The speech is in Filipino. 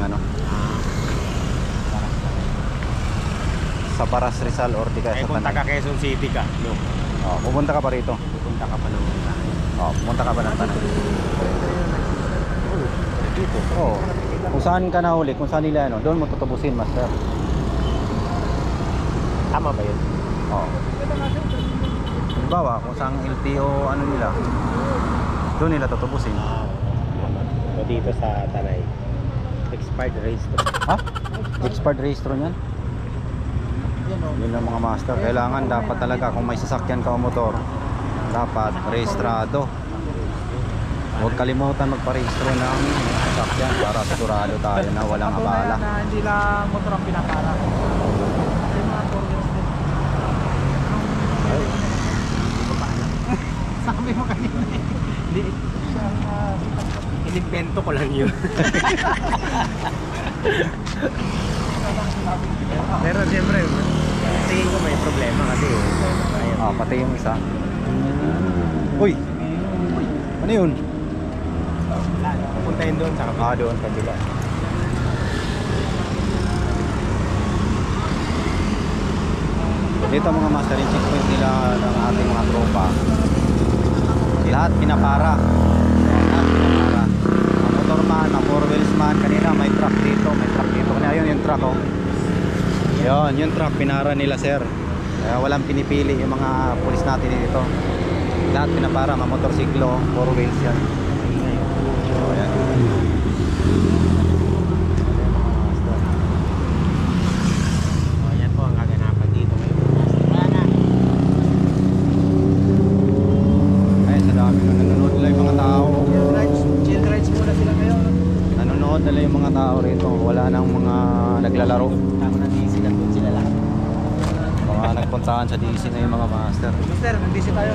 ano. Sa Paras Rizal or di kaya sa punta ka Tanay. Quezon City ka, no? Oh, pupunta ka pa rito. Pupunta ka pa ng Tanay. Oh, pupunta ka pa ng Tanay. Dito. Oh. Kung saan ka nahuli, kung saan nila ano, doon mo tutubusin, master. Tama ba yun? Oh. Halimbawa, kung saan LTO ano nila, doon nila tutubusin. So dito sa Tanay, expired registro. Ha? Expired registro niyan? Yun ang mga master. Kailangan dapat talaga kung may sasakyan ka o motor, dapat rehistrado. Huwag kalimutan magparehistro ng sasakyan para sigurado tayo na walang abala. Na hindi lang motor ang pinapara. Yung mga four-wheels din. Sabi mo kanina eh. Hindi. Inimbento ko lang yun. Pero siyempre, tingin ko may problema kasi Ah, pati yung isa. Uy! Ano yun? pupuntahin doon sa kapit. Ah, doon kabila. Dito mga master, yung checkpoint nila ng ating mga tropa, lahat pinapara. Lahat pinapara. Mga motor man, mga four wheels man. Kanina may truck dito, Kanina ayun yung truck, oh. Yun, yung truck pinara nila, sir. Kaya walang pinipili yung mga pulis natin dito. Lahat pinapara, mga motorsiklo, four wheels yan. So, yan. Oh, yan po ang kaganapan dito ngayon. Ayun, sa dami na nanonood nila yung mga tao. Chill rides muna sila ngayon. Nanonood nila yung mga tao rito. Wala nang mga naglalaro. Tama na DC, nandun sila lahat. Mga nagpuntahan sa DC na yung mga master. Mister, nandisi tayo.